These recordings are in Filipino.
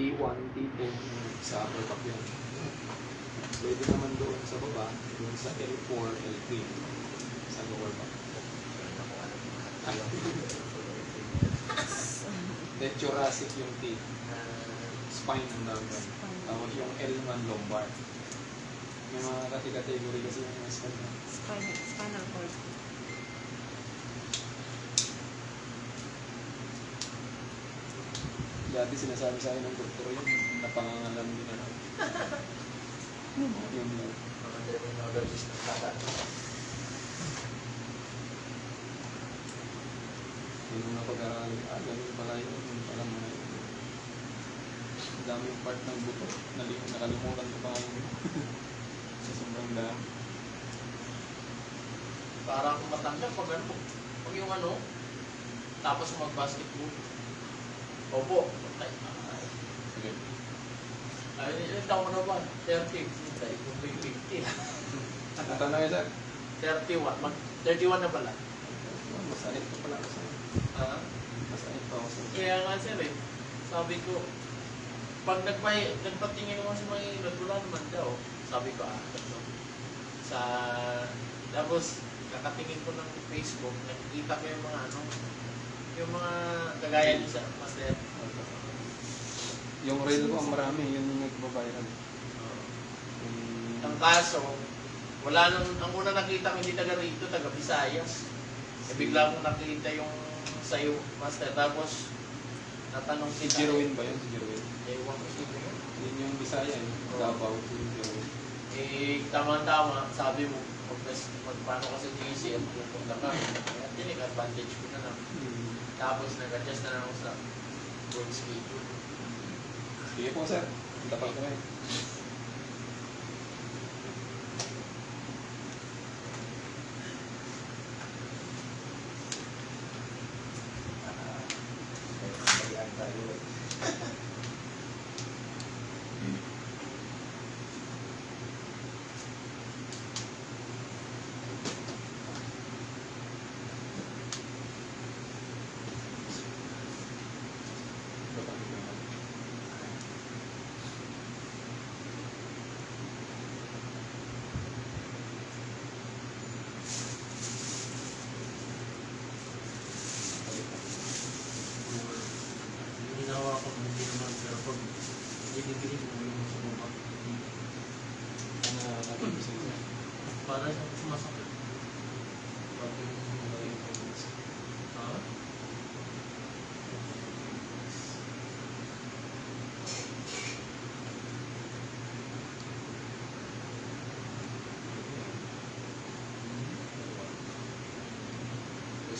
T1, T2, sa upper back yun. Pwede naman doon sa baba, doon sa L4, L3, sa lower back. Then thoracic yung T. Spine ang number. Tapos yung L1 lumbar. May mga kategory kasi yung mga spine. Spinal cord. Dati sinasabi sa akin ng doktor yun, napangangalam din na lang. Yung Mga terminologist ng kata. yun yung napag-aralan. Ganun pala yun. Yun pala mga yun. Ang dami yung part ng buto. Nakalimutan ko pa yun. Sa sobrang dami. Para akong matanda pag ano, pag yung ano, tapos mag-basketball. Opo. Sige. Ay, ilang taon na ba? 30. Hindi, kung may 50. Ang tanong yun, sir? 31. 31 na pala. Masanit ko pala ako sa masanit pa ako sa Kaya nga sir eh, sabi ko, pag nagpatingin mo sa mga ilot, wala naman daw. Sabi ko, ano? Tapos, kakatingin ko ng Facebook, nakikita ko yung mga ano, yung mga kagaya niyo sa master. yung reel ko ang marami, yun yung nagbabiral. Ang kaso, wala nang, ang una nakita ko hindi taga rito, taga Visayas. Eh bigla kong nakita yung sa'yo, master. Tapos, natanong Si kita. Jerwin ba yun? Si Jerwin. Ewan ko sino yun. Yun yung Bisaya eh. Davao si Jerwin. Eh, tama-tama, sabi mo, magpaano ka sa GC at pupunta ka. Kaya tinig advantage ko na lang. Tapos nag-adjust na lang ako sa work schedule. Sige po sir. Punta pa ko eh. Ginawa ko hindi naman, pero pag dinigilin mo yung sa baba, Ano natin gusto niya? para siyang sumasakit. Pag yung ha?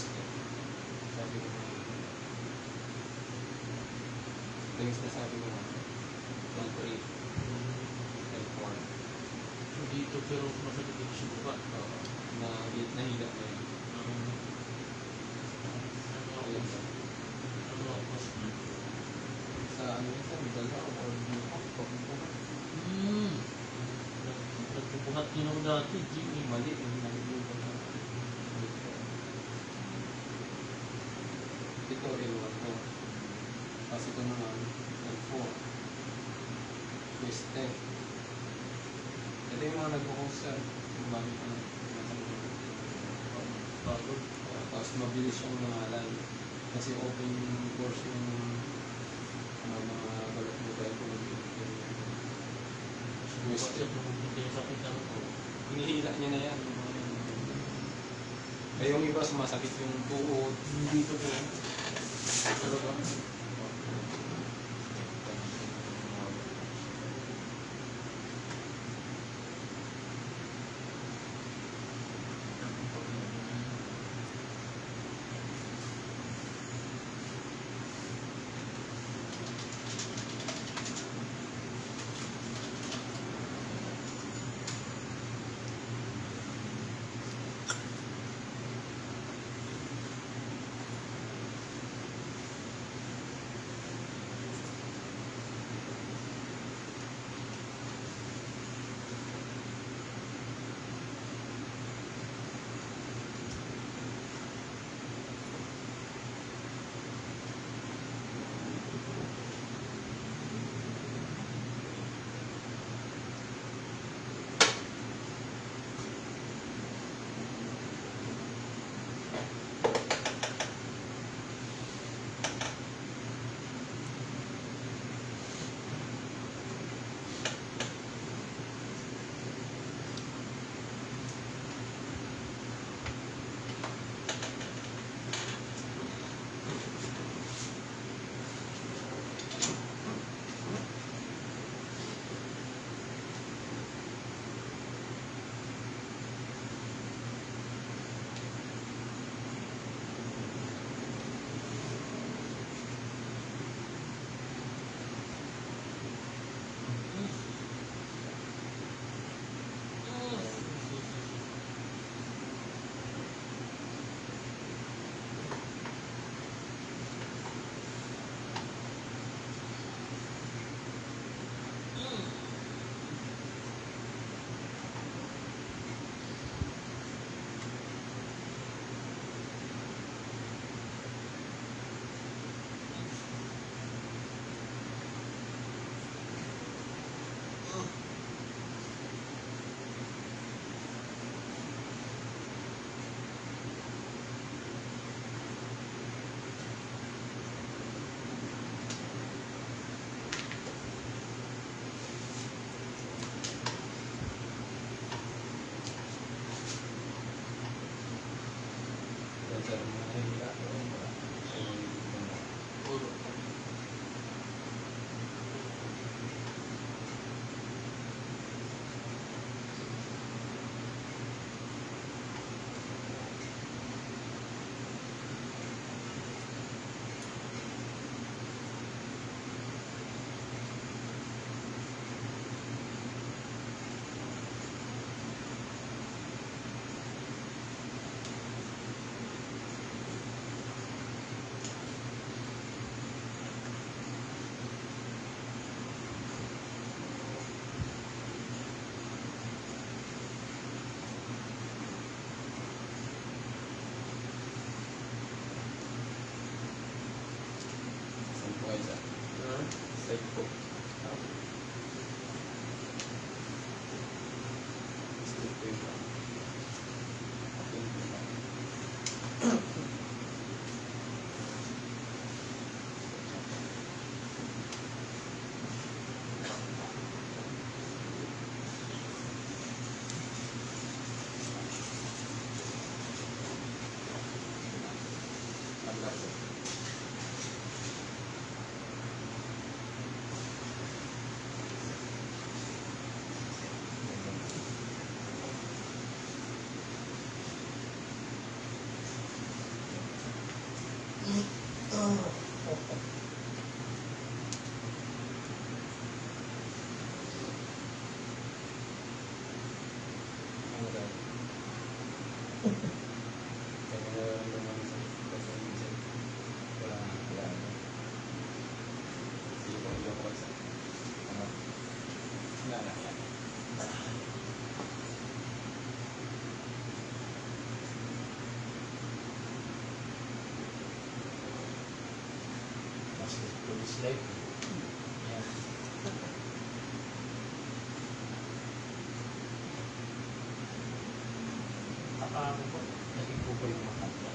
Sabi ko ito yung sinasabi ko L3 L4 So dito pero masakit dito sa baba. na nahila na yun. Ayun. Sa ano yun sir? Dalawa or Nagpupuhat din ako dati, Jimmy. mali yung nahilo na ito L1 to tapos ito naman L4 twisted ito yung mga nagpo-host sir yung bagay ko na Pagod. tapos mabilis siyang nangalan kasi open yung course yung mga balat mo tayo kung Kasi pumunta yung sakit na ako. hinihila niya na yan ay yung iba sumasakit yung buod Hindi ko po. Talaga. side ko. Straight ko yung lang. Okay, yun lang. Maglaso. Mas police life. Yan. Akala ko, naging po yung makanta.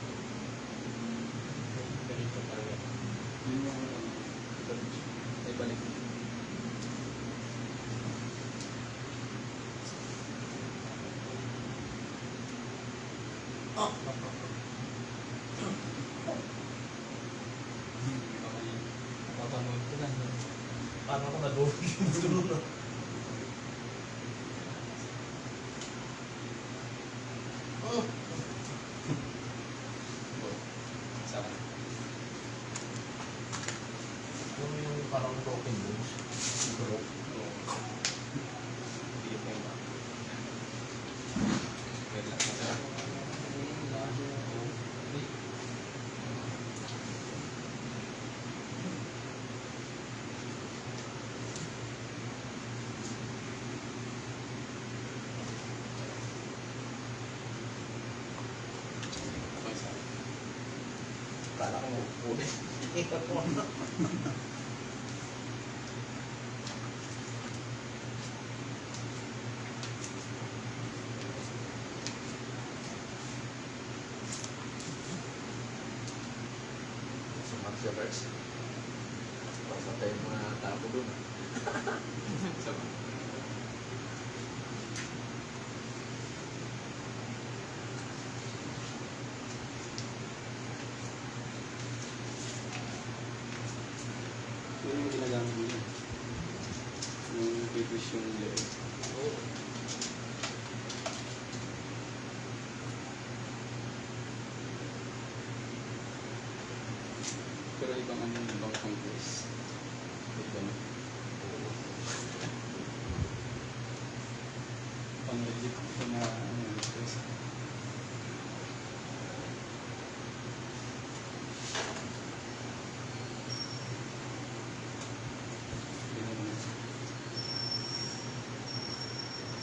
Ganito talaga. Yun yung ay balik. Papanood ko na. Paano ako nag-uwi yung dulo? Saan? Ano yung parang broken bones? Siguro. Hindi pa yun. Wait lang. Okay, saan? Kala ko ulit. Ikat ko na. Sa martial arts. Pasatay yung mga tao doon. Saan? Yun yung ginagamit nila. Yung pipis yung leeg. Oo. Pero ibang ano yung ibang congress. Ibang pang legit ito na ano yung stress.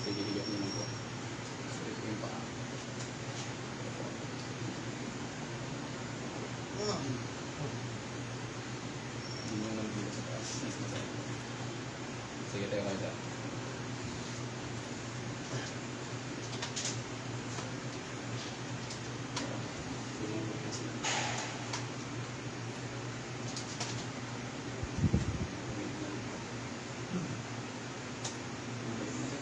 Sige, higat niyo lang po. Straight ko yung paa. Hindi nyo lang dito sa taas. Mas masaya. Sige, tayo kayo dyan. Tulungan ko kasi. Wait lang. Balik na siya.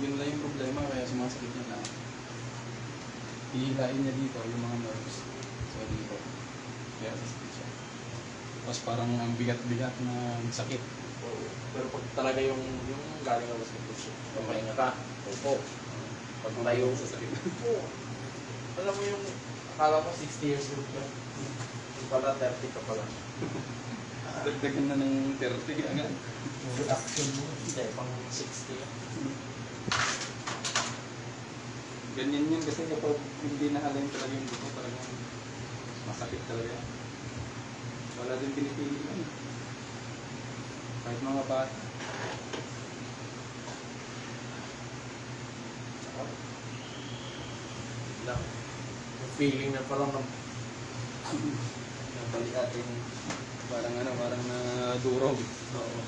Yun lang yung problema kaya sumasakit niya lang. Hihilain niya dito yung mga nerves. So dito. Kaya sasakit siya. Tapos parang ang bigat-bigat na sakit. Oo. Pero pag talaga yung galing ako sa puso, pamahinga ka, opo. Pag tayo, Sasakit. oo. Alam mo yung, akala mo 60 years old ka. Yung pala, 30 ka pala. Dagdagan na ng 30 agad. Yung reaction mo, hindi, pang 60 ka. Ganyan yun kasi kapag hindi nahalin talaga yung buto, talagang masakit talaga. Wala din pinipili yun. Kahit mga bata. Lang. Yung feeling na parang nabalik natin. Parang ano, parang madurog. Oo.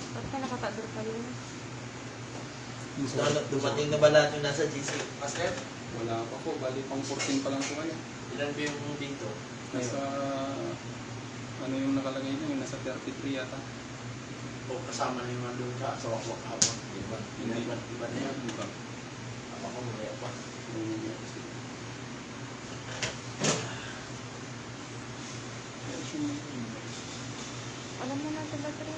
Ba't ka nakatagor pa yun? Dumating na ba lahat yung nasa GC? Master? Wala pa po, bali pang 14 pa lang po kayo. Ilan ba yung dito? Nasa, ano yung nakalagay niya, yung nasa 33 yata. O kasama na yung mga doon ka sa wakwak hapon. Iba na yan. Diba? Ako mamaya pa. Alam mo na talaga rin.